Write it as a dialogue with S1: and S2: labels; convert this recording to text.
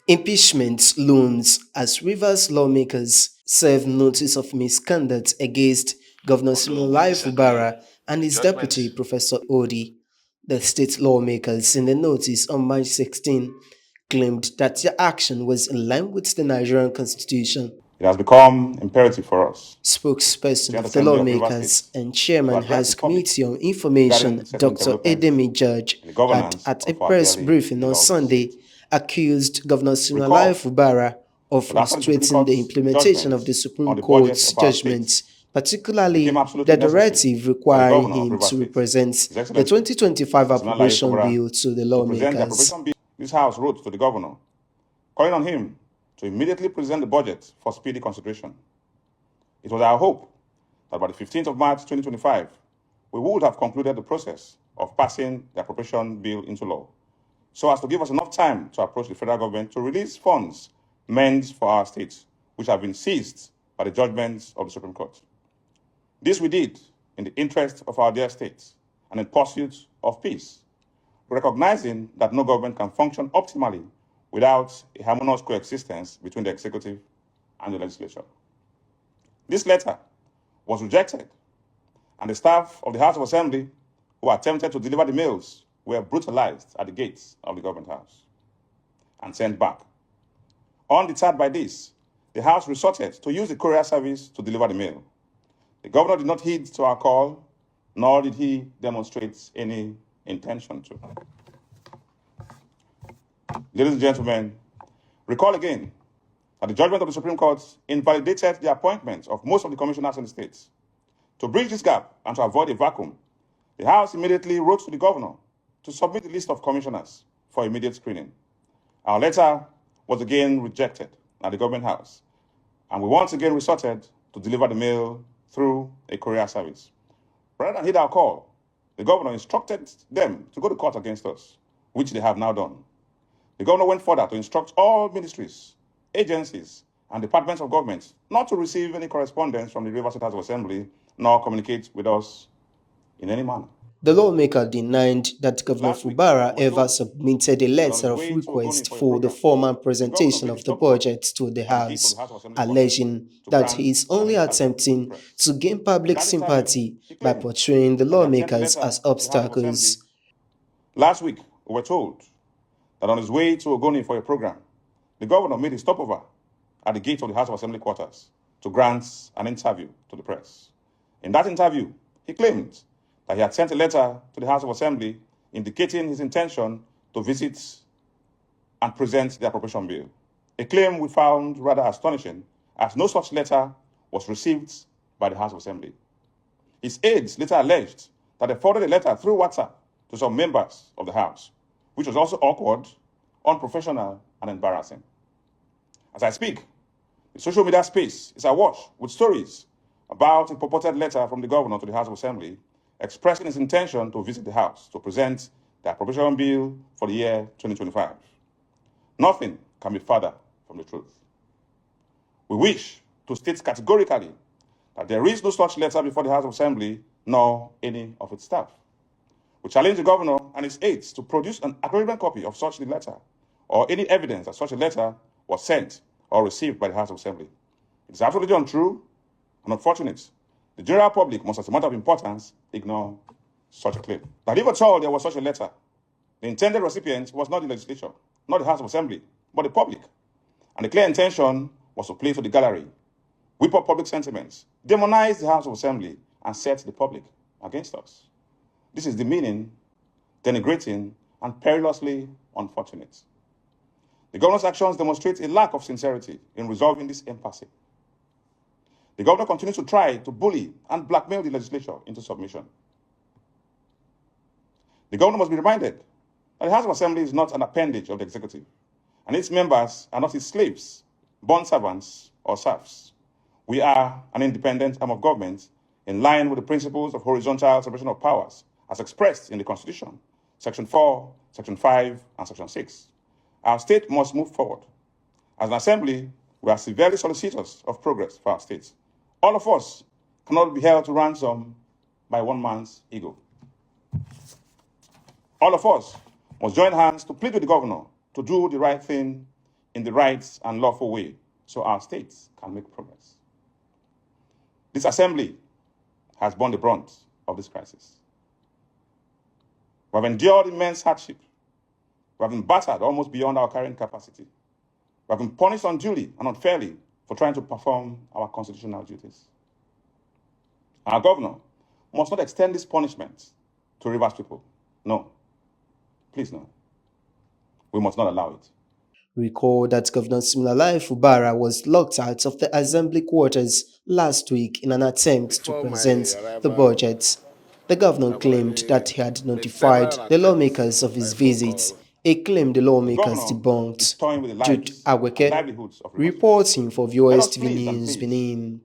S1: Impeachment looms as Rivers lawmakers serve notice of misconduct against Governor
S2: Although we
S1: Similai
S2: disagree
S1: Fubara and
S2: with the
S1: his deputy
S2: judgment,
S1: Professor Odi. The state lawmakers in the notice on March 16 claimed that their action was in line with the Nigerian constitution.
S3: It has become imperative for us,
S1: Spokesperson
S3: General
S1: of the
S3: Assembly of Rivers State,
S1: lawmakers and
S3: to
S1: chairman
S3: address
S1: House
S3: the public
S1: Committee on
S3: regarding
S1: Information,
S3: certain
S1: Dr.
S3: developments
S1: Edemi Judge,
S3: in the
S1: had
S3: governance
S1: at a
S3: of our
S1: press
S3: dearly
S1: briefing on
S3: beloved
S1: Sunday
S3: state.
S1: accused Governor Siminalayi
S3: Recall
S1: Fubara of
S3: that after the Supreme
S1: frustrating the
S3: Court's
S1: implementation of
S3: judgment
S1: the Supreme
S3: on the budget
S1: Court's
S3: of our state,
S1: judgment,
S3: it became
S1: particularly
S3: absolutely
S1: the
S3: necessary
S1: directive
S3: for the
S1: requiring
S3: governor of
S1: him
S3: Rivers
S1: to
S3: State,
S1: represent
S3: His
S1: the
S3: Excellency,
S1: 2025
S3: Mr. Siminalayi
S1: appropriation
S3: Fubara,
S1: bill to the
S3: to present the
S1: lawmakers.
S3: appropriation bill. This House wrote to the governor, calling on him to immediately present the budget for speedy consideration. It was our hope that by the 15th of March 2025, we would have concluded the process of passing the appropriation bill into law, so as to give us enough time to approach the federal government to release funds meant for our states, which have been seized by the judgments of the Supreme Court. This we did in the interest of our dear states and in pursuit of peace, recognizing that no government can function optimally without a harmonious coexistence between the executive and the legislature. This letter was rejected, and the staff of the House of Assembly who attempted to deliver the mails were brutalized at the gates of the government house and sent back. Undeterred by this, the House resorted to use the courier service to deliver the mail. The governor did not heed to our call, nor did he demonstrate any intention to. Ladies and gentlemen, recall again that the judgment of the Supreme Court invalidated the appointment of most of the commissioners in the states. To bridge this gap and to avoid a vacuum, the House immediately wrote to the governor to submit the list of commissioners for immediate screening. Our letter was again rejected at the government house, and we once again resorted to deliver the mail through a courier service. Rather than heed our call, the governor instructed them to go to court against us, which they have now done. The governor went further to instruct all ministries, agencies, and departments of government not to receive any correspondence from the Rivers State House of Assembly nor communicate with us in any manner.
S1: The lawmaker denied that Governor
S3: Last week,
S1: Fubara
S3: we were
S1: ever
S3: told
S1: submitted a
S3: that on
S1: letter
S3: his
S1: of
S3: way to Ogoni
S1: request
S3: for a
S1: for the
S3: program,
S1: formal
S3: the governor
S1: presentation
S3: made a
S1: of the
S3: stopover
S1: budget to the
S3: at the gate of the
S1: House,
S3: House of Assembly quarters
S1: alleging
S3: to
S1: that he
S3: grant
S1: is
S3: an
S1: only
S3: interview with the
S1: attempting
S3: press.
S1: to gain
S3: In
S1: public
S3: that interview,
S1: sympathy
S3: he
S1: by
S3: claimed
S1: portraying the
S3: that he had sent a
S1: lawmakers
S3: letter
S1: as
S3: to the House of Assembly.
S1: obstacles.
S3: Last week, we were told that on his way to Ogoni for a program, the governor made a stopover at the gate of the House of Assembly quarters to grant an interview to the press. In that interview, he claimed that he had sent a letter to the House of Assembly indicating his intention to visit and present the appropriation bill, a claim we found rather astonishing, as no such letter was received by the House of Assembly. His aides later alleged that they forwarded a letter through WhatsApp to some members of the House, which was also awkward, unprofessional, and embarrassing. As I speak, the social media space is awash with stories about a purported letter from the governor to the House of Assembly expressing his intention to visit the House to present the appropriation bill for the year 2025. Nothing can be further from the truth. We wish to state categorically that there is no such letter before the House of Assembly nor any of its staff. We challenge the governor and his aides to produce an acknowledgement copy of such letter or any evidence that such a letter was sent or received by the House of Assembly. It is absolutely untrue and unfortunate. The general public must, as a matter of importance, ignore such a claim. That if at all there was such a letter, the intended recipient was not the legislature, not the House of Assembly, but the public. And the clear intention was to play to the gallery, whip up public sentiments, demonize the House of Assembly, and set the public against us. This is demeaning, denigrating, and perilously unfortunate. The governor's actions demonstrate a lack of sincerity in resolving this impasse. The governor continues to try to bully and blackmail the legislature into submission. The governor must be reminded that the House of Assembly is not an appendage of the executive, and its members are not his slaves, bond servants, or serfs. We are an independent arm of government in line with the principles of horizontal separation of powers as expressed in the Constitution, Section 4, Section 5, and Section 6. Our state must move forward. As an assembly, we are severely solicitous of progress for our state. All of us cannot be held to ransom by one man's ego. All of us must join hands to plead with the governor to do the right thing in in the right and lawful way so our states can make progress. This assembly has borne the brunt of this crisis. We have endured immense hardship. We have been battered almost beyond our carrying capacity. We have been punished unduly and unfairly for trying to perform our constitutional duties. Our governor must not extend this punishment to Rivers people. No. Please, no. We must not allow it.
S1: Recall that Governor Siminalayi Fubara was locked out of the assembly quarters last week in an attempt to present the budget. The governor claimed that he had notified the lawmakers of his visit, a claim the
S3: The
S1: lawmakers
S3: governor is
S1: debunked.
S3: toying with the
S1: Jude
S3: lives and
S1: Aweke,
S3: livelihoods of Rivers people.
S1: reporting for
S3: Let
S1: VOS
S3: us
S1: TV
S3: please and
S1: News,
S3: please
S1: Benin.